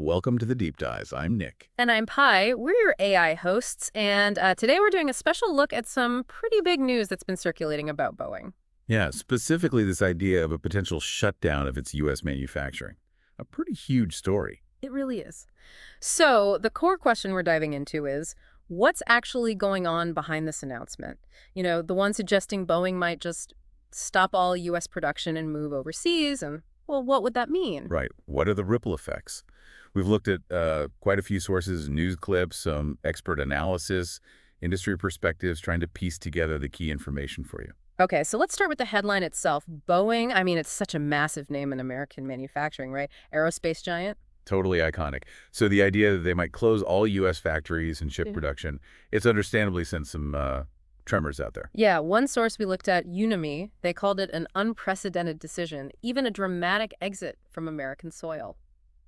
Welcome to the Deep Dives. I'm Nick. And I'm Pi. We're your AI hosts, and today we're doing a special look at some pretty big news that's been circulating about Boeing. Yeah, specifically this idea of a potential shutdown of its U.S. manufacturing. A pretty huge story. It really is. So the core question we're diving into is, what's actually going on behind this announcement? The one suggesting Boeing might just stop all U.S. production and move overseas, and, well, what would that mean? Right. What are the ripple effects? We've looked at quite a few sources, news clips, some expert analysis, industry perspectives, trying to piece together the key information for you. Okay, so let's start with the headline itself. Boeing, I mean, it's such a massive name in American manufacturing, right? Aerospace giant. Totally iconic. So the idea that they might close all U.S. factories and ship Yeah. production, it's understandably sent some tremors out there. Yeah, one source we looked at, Unami, they called it an unprecedented decision, even a dramatic exit from American soil.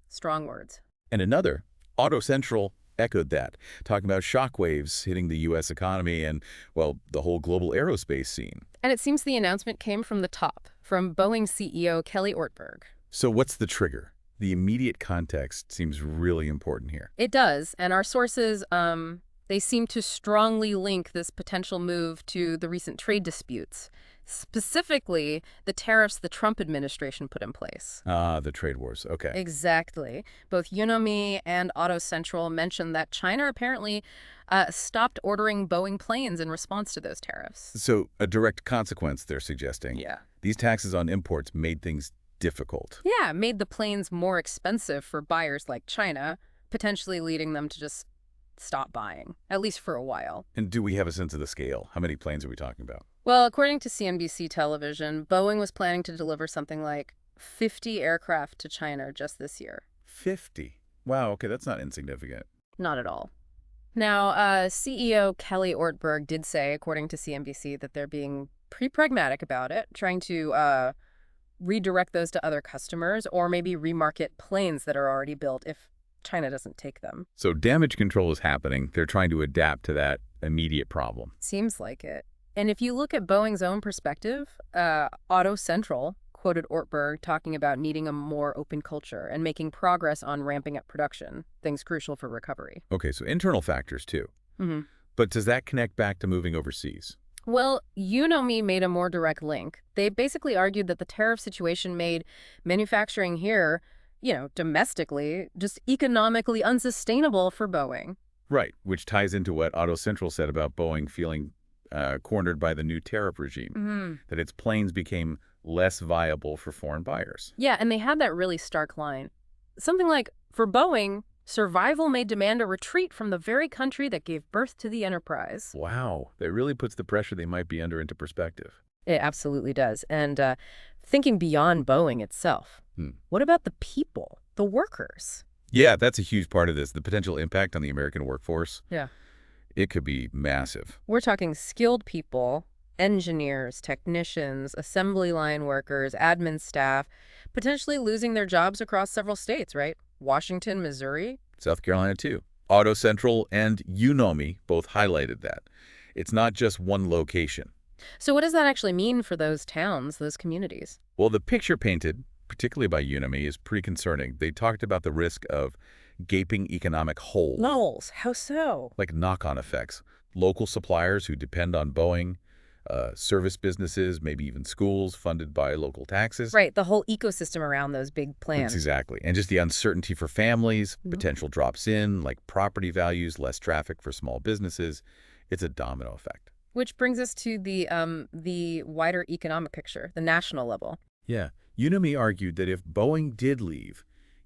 Strong words. And another, Auto Central, echoed that, talking about shockwaves hitting the U.S. economy and, well, the whole global aerospace scene. And it seems the announcement came from the top, from Boeing CEO Kelly Ortberg. So what's the trigger? The immediate context seems really important here. It does, and our sources, they seem to strongly link this potential move to the recent trade disputes, specifically the tariffs the Trump administration put in place. Ah, the trade wars. Okay. Exactly. Both Unami and Auto Central mentioned that China apparently stopped ordering Boeing planes in response to those tariffs. So a direct consequence, they're suggesting. Yeah. These taxes on imports made things difficult. Yeah, made the planes more expensive for buyers like China, potentially leading them to just stop buying, at least for a while. And do we have a sense of the scale? How many planes are we talking about? Well, according to CNBC television, Boeing was planning to deliver something like 50 aircraft to China just this year. 50. Wow, okay, that's not insignificant. Not at all. Now, CEO Kelly Ortberg did say, according to CNBC, that they're being pretty pragmatic about it, trying to redirect those to other customers or maybe remarket planes that are already built if China doesn't take them. So damage control is happening. They're trying to adapt to that immediate problem. Seems like it. And if you look at Boeing's own perspective, Auto Central quoted Ortberg talking about needing a more open culture and making progress on ramping up production, things crucial for recovery. Okay, so internal factors too. Mm-hmm. But does that connect back to moving overseas? Well, Me made a more direct link. They basically argued that the tariff situation made manufacturing here, domestically, just economically unsustainable for Boeing. Right, which ties into what Auto Central said about Boeing feeling cornered by the new tariff regime, Mm-hmm. that its planes became less viable for foreign buyers. Yeah, and they had that really stark line. Something like, for Boeing, survival may demand a retreat from the very country that gave birth to the enterprise. Wow, that really puts the pressure they might be under into perspective. It absolutely does. And thinking beyond Boeing itself, what about the people, the workers? Yeah, that's a huge part of this, the potential impact on the American workforce. Yeah. It could be massive. We're talking skilled people, engineers, technicians, assembly line workers, admin staff, potentially losing their jobs across several states, right? Washington, Missouri. South Carolina, too. Auto Central and Unami both highlighted that. It's not just one location. So what does that actually mean for those towns, those communities? Well, the picture painted, particularly by Unami, is pretty concerning. They talked about the risk of gaping economic holes. Lols, how so? Like knock-on effects. Local suppliers who depend on Boeing, service businesses, maybe even schools funded by local taxes. Right, the whole ecosystem around those big plants. Exactly. And just the uncertainty for families, potential drops in, like property values, less traffic for small businesses. It's a domino effect. Which brings us to the wider economic picture, the national level. Yeah. Unami argued that if Boeing did leave,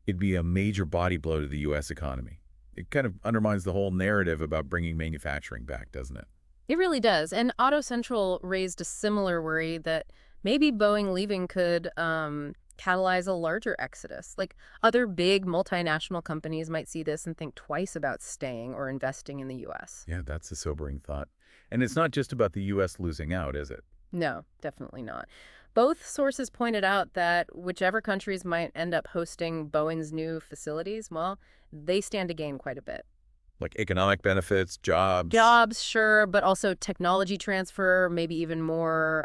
it'd be a major body blow to the U.S. economy. It kind of undermines the whole narrative about bringing manufacturing back, doesn't it? It really does. And Auto Central raised a similar worry that maybe Boeing leaving could catalyze a larger exodus. Like other big multinational companies might see this and think twice about staying or investing in the U.S. Yeah, that's a sobering thought. And it's not just about the U.S. losing out, is it? No, definitely not. Both sources pointed out that whichever countries might end up hosting Boeing's new facilities, well, they stand to gain quite a bit. Like economic benefits, jobs. Jobs, sure, but also technology transfer, maybe even more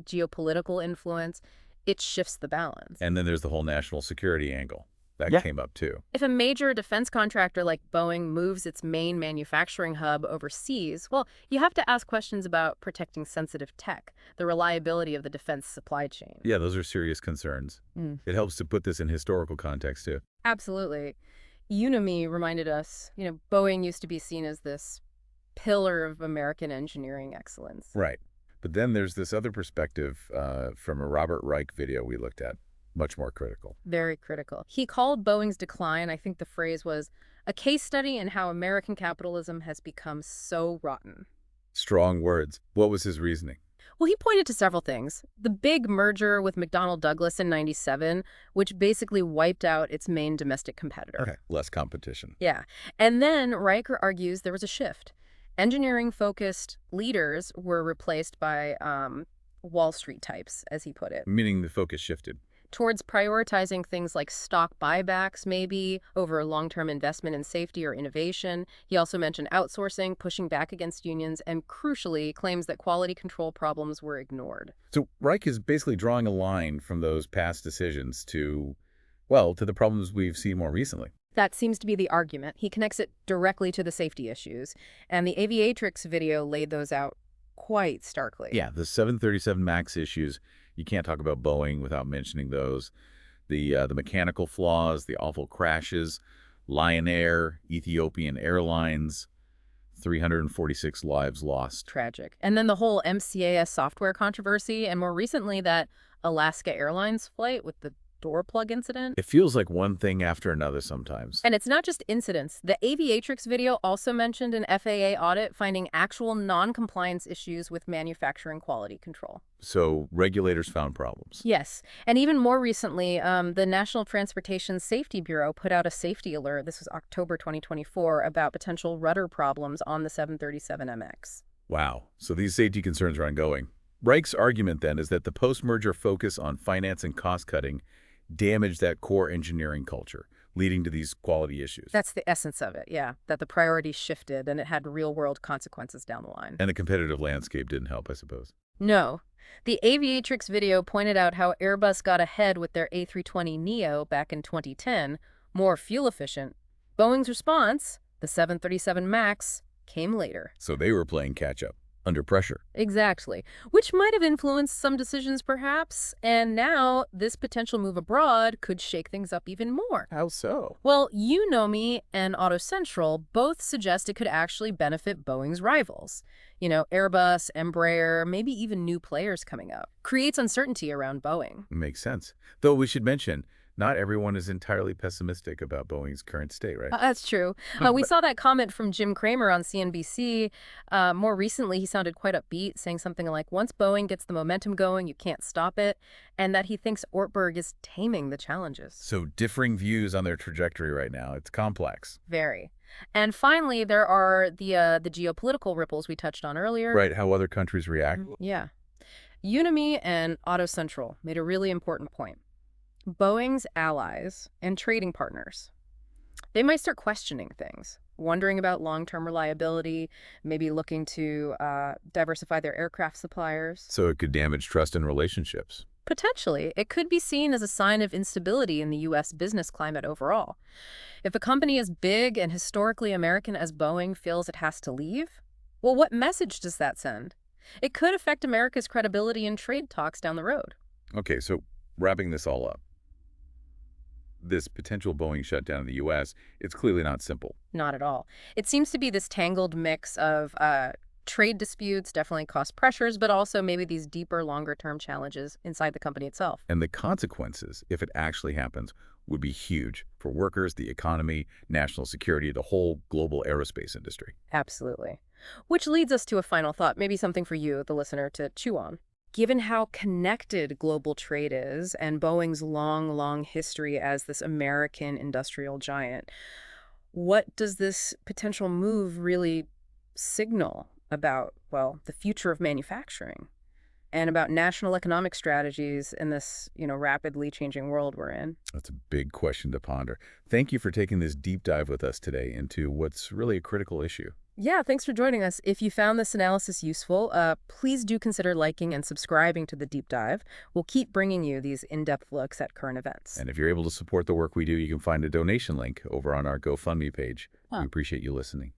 geopolitical influence. It shifts the balance. And then there's the whole national security angle. That Yeah. came up too. If a major defense contractor like Boeing moves its main manufacturing hub overseas, well, you have to ask questions about protecting sensitive tech, the reliability of the defense supply chain. Yeah, those are serious concerns. Mm. It helps to put this in historical context too. Absolutely. Unimi reminded us, Boeing used to be seen as this pillar of American engineering excellence. Right. But then there's this other perspective from a Robert Reich video we looked at, much more critical. Very critical. He called Boeing's decline, I think the phrase was, a case study in how American capitalism has become so rotten. Strong words. What was his reasoning? Well, he pointed to several things. The big merger with McDonnell Douglas in '97, which basically wiped out its main domestic competitor. Okay. Less competition. Yeah. And then Riker argues there was a shift. Engineering-focused leaders were replaced by Wall Street types, as he put it, Meaning the focus shifted. towards prioritizing things like stock buybacks, maybe, over long-term investment in safety or innovation. He also mentioned outsourcing, pushing back against unions, and crucially, claims that quality control problems were ignored. So Reich is basically drawing a line from those past decisions to, well, to the problems we've seen more recently. That seems to be the argument. He connects it directly to the safety issues, and the Aviatrix video laid those out quite starkly. Yeah, the 737 MAX issues, you can't talk about Boeing without mentioning those. The mechanical flaws, the awful crashes, Lion Air, Ethiopian Airlines, 346 lives lost. Tragic. And then the whole MCAS software controversy, and more recently that Alaska Airlines flight with the door plug incident. It feels like one thing after another sometimes. And it's not just incidents. The Aviatrix video also mentioned an FAA audit finding actual non-compliance issues with manufacturing quality control. So regulators found problems. Yes. And even more recently, the National Transportation Safety Bureau put out a safety alert, this was October 2024, about potential rudder problems on the 737MX. Wow. So these safety concerns are ongoing. Reich's argument then is that the post-merger focus on finance and cost-cutting damaged that core engineering culture, leading to these quality issues. That's the essence of it, yeah, that the priorities shifted and it had real-world consequences down the line. And the competitive landscape didn't help, I suppose. No. The Aviatrix video pointed out how Airbus got ahead with their A320neo back in 2010, more fuel efficient. Boeing's response, the 737 MAX, came later. So they were playing catch-up, under pressure. Exactly. Which might have influenced some decisions, perhaps. And now, this potential move abroad could shake things up even more. How so? Well, Unomi and Auto Central both suggest it could actually benefit Boeing's rivals. Airbus, Embraer, maybe even new players coming up. Creates uncertainty around Boeing. Makes sense. Though we should mention, not everyone is entirely pessimistic about Boeing's current state, right? That's true. We saw that comment from Jim Cramer on CNBC. More recently, he sounded quite upbeat, saying something like, once Boeing gets the momentum going, you can't stop it, and that he thinks Ortberg is taming the challenges. So differing views on their trajectory right now. It's complex. Very. And finally, there are the geopolitical ripples we touched on earlier. Right, how other countries react. Yeah. Unimi and Auto Central made a really important point. Boeing's allies and trading partners, they might start questioning things, wondering about long-term reliability, maybe looking to diversify their aircraft suppliers. So it could damage trust in relationships. Potentially, it could be seen as a sign of instability in the U.S. business climate overall. If a company as big and historically American as Boeing feels it has to leave, well, what message does that send? It could affect America's credibility in trade talks down the road. Okay, so wrapping this all up. This potential Boeing shutdown in the U.S., it's clearly not simple. Not at all. It seems to be this tangled mix of trade disputes, definitely cost pressures, but also maybe these deeper, longer-term challenges inside the company itself. And the consequences, if it actually happens, would be huge for workers, the economy, national security, the whole global aerospace industry. Absolutely. Which leads us to a final thought, maybe something for you, the listener, to chew on. Given how connected global trade is and Boeing's long, long history as this American industrial giant, what does this potential move really signal about, well, the future of manufacturing and about national economic strategies in this, rapidly changing world we're in? That's a big question to ponder. Thank you for taking this deep dive with us today into what's really a critical issue. Yeah, thanks for joining us. If you found this analysis useful, please do consider liking and subscribing to the deep dive. We'll keep bringing you these in-depth looks at current events. And if you're able to support the work we do, you can find a donation link over on our GoFundMe page. We Huh. appreciate you listening.